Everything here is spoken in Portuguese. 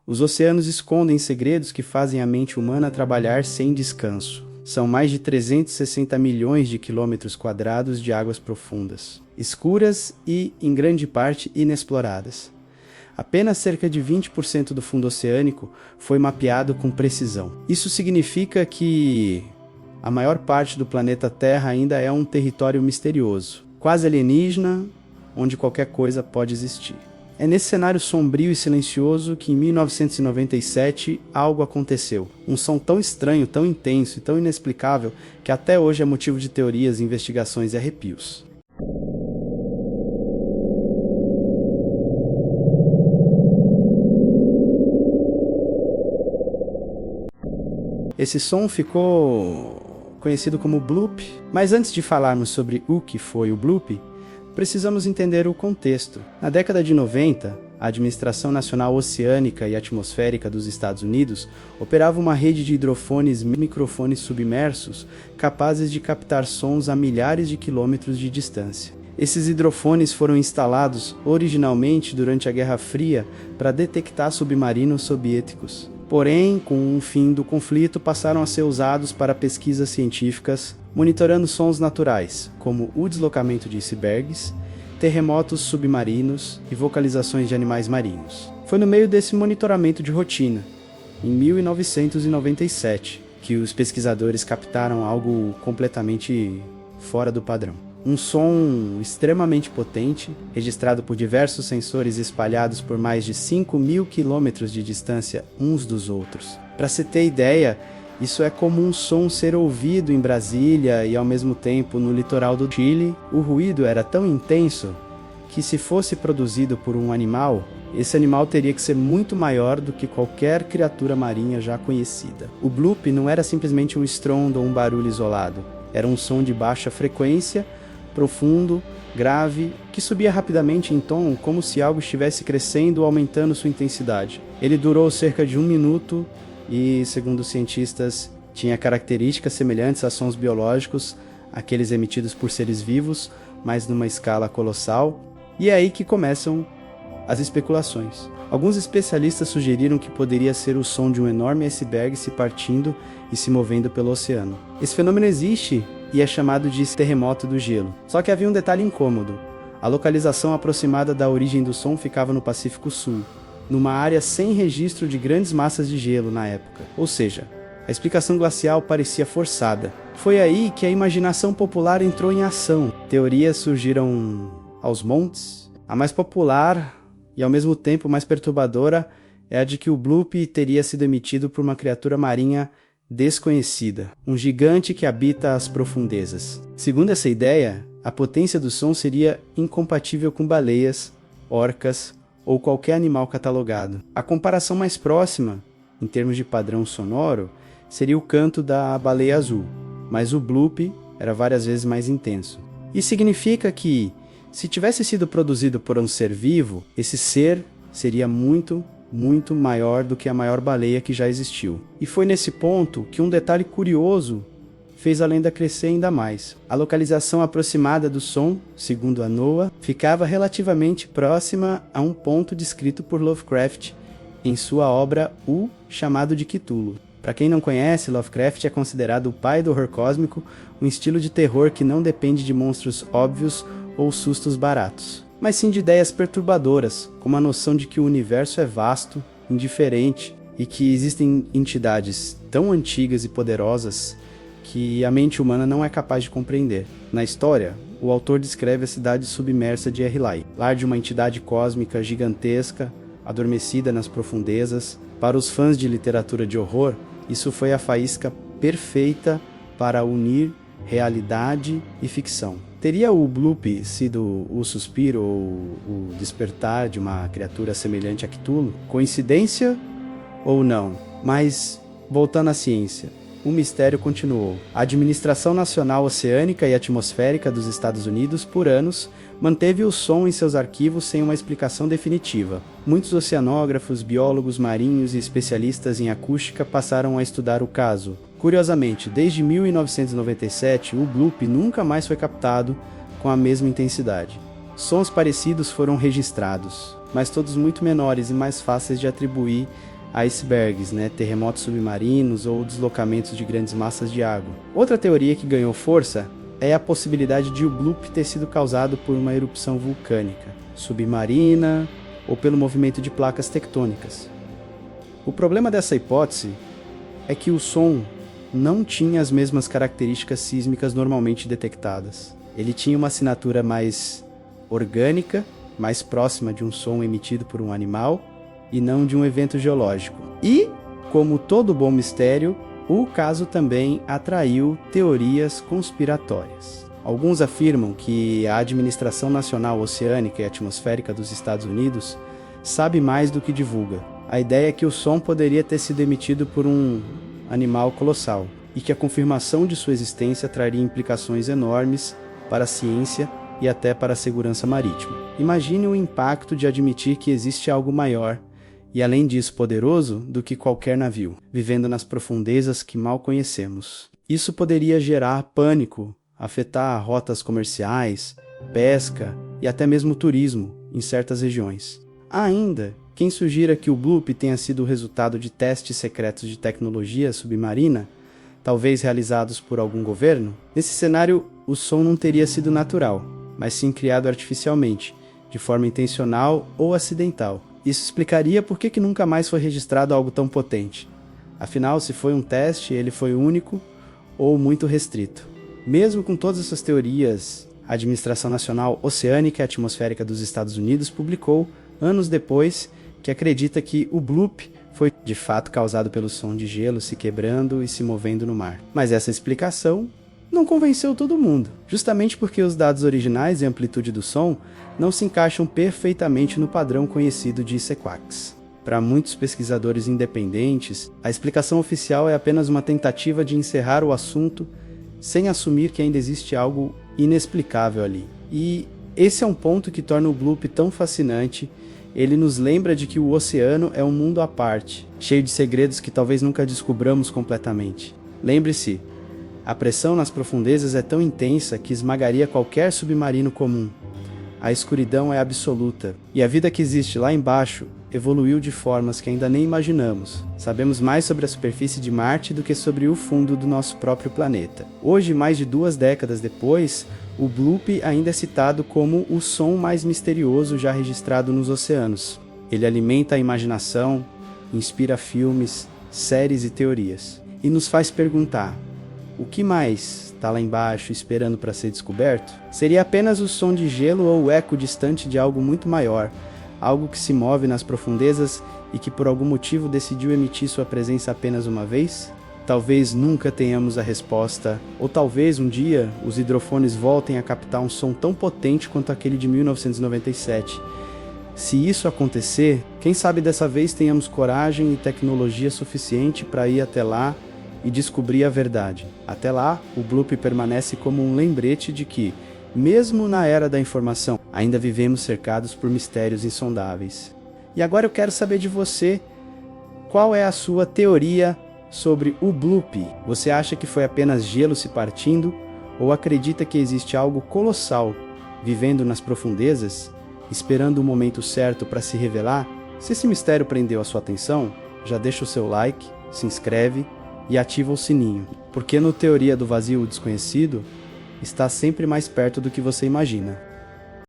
Os oceanos escondem segredos que fazem a mente humana trabalhar sem descanso. São mais de 360 milhões de quilômetros quadrados de águas profundas, escuras e, em grande parte, inexploradas. Apenas cerca de 20% do fundo oceânico foi mapeado com precisão. Isso significa que a maior parte do planeta Terra ainda é um território misterioso, quase alienígena, onde qualquer coisa pode existir. É nesse cenário sombrio e silencioso que em 1997 algo aconteceu. Um som tão estranho, tão intenso e tão inexplicável que até hoje é motivo de teorias, investigações e arrepios. Esse som ficou conhecido como bloop, mas antes de falarmos sobre o que foi o bloop, precisamos entender o contexto. Na década de 90, a Administração Nacional Oceânica e Atmosférica dos Estados Unidos operava uma rede de hidrofones e microfones submersos capazes de captar sons a milhares de quilômetros de distância. Esses hidrofones foram instalados originalmente durante a Guerra Fria para detectar submarinos soviéticos. Porém, com o fim do conflito, passaram a ser usados para pesquisas científicas, monitorando sons naturais, como o deslocamento de icebergs, terremotos submarinos e vocalizações de animais marinhos. Foi no meio desse monitoramento de rotina, em 1997, que os pesquisadores captaram algo completamente fora do padrão. Um som extremamente potente, registrado por diversos sensores espalhados por mais de 5.000 quilômetros de distância uns dos outros. Para se ter ideia, isso é como um som ser ouvido em Brasília e ao mesmo tempo no litoral do Chile. O ruído era tão intenso que, se fosse produzido por um animal, esse animal teria que ser muito maior do que qualquer criatura marinha já conhecida. O bloop não era simplesmente um estrondo ou um barulho isolado, era um som de baixa frequência, profundo, grave, que subia rapidamente em tom como se algo estivesse crescendo ou aumentando sua intensidade. Ele durou cerca de 1 minuto e, segundo os cientistas, tinha características semelhantes a sons biológicos, aqueles emitidos por seres vivos, mas numa escala colossal. E é aí que começam as especulações. Alguns especialistas sugeriram que poderia ser o som de um enorme iceberg se partindo e se movendo pelo oceano. Esse fenômeno existe e é chamado de terremoto do gelo. Só que havia um detalhe incômodo. A localização aproximada da origem do som ficava no Pacífico Sul, numa área sem registro de grandes massas de gelo na época. Ou seja, a explicação glacial parecia forçada. Foi aí que a imaginação popular entrou em ação. Teorias surgiram aos montes. A mais popular e ao mesmo tempo mais perturbadora é a de que o bloop teria sido emitido por uma criatura marinha desconhecida, um gigante que habita as profundezas. Segundo essa ideia, a potência do som seria incompatível com baleias, orcas ou qualquer animal catalogado. A comparação mais próxima, em termos de padrão sonoro, seria o canto da baleia azul, mas o bloop era várias vezes mais intenso. Isso significa que, se tivesse sido produzido por um ser vivo, esse ser seria muito maior do que a maior baleia que já existiu. E foi nesse ponto que um detalhe curioso fez a lenda crescer ainda mais. A localização aproximada do som, segundo a NOAA, ficava relativamente próxima a um ponto descrito por Lovecraft em sua obra O Chamado de Cthulhu. Para quem não conhece, Lovecraft é considerado o pai do horror cósmico, um estilo de terror que não depende de monstros óbvios ou sustos baratos, mas sim de ideias perturbadoras, como a noção de que o universo é vasto, indiferente e que existem entidades tão antigas e poderosas que a mente humana não é capaz de compreender. Na história, o autor descreve a cidade submersa de Erlai, lar de uma entidade cósmica gigantesca, adormecida nas profundezas. Para os fãs de literatura de horror, isso foi a faísca perfeita para unir realidade e ficção. Teria o bloop sido o suspiro ou o despertar de uma criatura semelhante a Cthulhu? Coincidência ou não? Mas, voltando à ciência, o mistério continuou. A Administração Nacional Oceânica e Atmosférica dos Estados Unidos, por anos, manteve o som em seus arquivos sem uma explicação definitiva. Muitos oceanógrafos, biólogos marinhos e especialistas em acústica passaram a estudar o caso. Curiosamente, desde 1997, o bloop nunca mais foi captado com a mesma intensidade. Sons parecidos foram registrados, mas todos muito menores e mais fáceis de atribuir icebergs, terremotos submarinos ou deslocamentos de grandes massas de água. Outra teoria que ganhou força é a possibilidade de o bloop ter sido causado por uma erupção vulcânica, submarina ou pelo movimento de placas tectônicas. O problema dessa hipótese é que o som não tinha as mesmas características sísmicas normalmente detectadas. Ele tinha uma assinatura mais orgânica, mais próxima de um som emitido por um animal e não de um evento geológico. E, como todo bom mistério, o caso também atraiu teorias conspiratórias. Alguns afirmam que a Administração Nacional Oceânica e Atmosférica dos Estados Unidos sabe mais do que divulga. A ideia é que o som poderia ter sido emitido por um animal colossal e que a confirmação de sua existência traria implicações enormes para a ciência e até para a segurança marítima. Imagine o impacto de admitir que existe algo maior e, além disso, poderoso do que qualquer navio, vivendo nas profundezas que mal conhecemos. Isso poderia gerar pânico, afetar rotas comerciais, pesca e até mesmo turismo em certas regiões. Há ainda quem sugira que o bloop tenha sido o resultado de testes secretos de tecnologia submarina, talvez realizados por algum governo. Nesse cenário, o som não teria sido natural, mas sim criado artificialmente, de forma intencional ou acidental. Isso explicaria por que nunca mais foi registrado algo tão potente. Afinal, se foi um teste, ele foi único ou muito restrito. Mesmo com todas essas teorias, a Administração Nacional Oceânica e Atmosférica dos Estados Unidos publicou, anos depois, que acredita que o bloop foi de fato causado pelo som de gelo se quebrando e se movendo no mar. Mas essa explicação não convenceu todo mundo, justamente porque os dados originais e a amplitude do som não se encaixam perfeitamente no padrão conhecido de sequax. Para muitos pesquisadores independentes, a explicação oficial é apenas uma tentativa de encerrar o assunto sem assumir que ainda existe algo inexplicável ali. E esse é um ponto que torna o bloop tão fascinante. Ele nos lembra de que o oceano é um mundo à parte, cheio de segredos que talvez nunca descobramos completamente. Lembre-se, a pressão nas profundezas é tão intensa que esmagaria qualquer submarino comum. A escuridão é absoluta, e a vida que existe lá embaixo evoluiu de formas que ainda nem imaginamos. Sabemos mais sobre a superfície de Marte do que sobre o fundo do nosso próprio planeta. Hoje, mais de 2 décadas depois, o bloop ainda é citado como o som mais misterioso já registrado nos oceanos. Ele alimenta a imaginação, inspira filmes, séries e teorias, e nos faz perguntar: o que mais está lá embaixo esperando para ser descoberto? Seria apenas o som de gelo ou o eco distante de algo muito maior, algo que se move nas profundezas e que por algum motivo decidiu emitir sua presença apenas uma vez? Talvez nunca tenhamos a resposta, ou talvez um dia os hidrofones voltem a captar um som tão potente quanto aquele de 1997. Se isso acontecer, quem sabe dessa vez tenhamos coragem e tecnologia suficiente para ir até lá e descobrir a verdade. Até lá, o bloop permanece como um lembrete de que, mesmo na era da informação, ainda vivemos cercados por mistérios insondáveis. E agora eu quero saber de você, qual é a sua teoria sobre o bloop? Você acha que foi apenas gelo se partindo, ou acredita que existe algo colossal vivendo nas profundezas, esperando o momento certo para se revelar? Se esse mistério prendeu a sua atenção, já deixa o seu like, se inscreve e ativa o sininho, porque no Teoria do Vazio Desconhecido está sempre mais perto do que você imagina.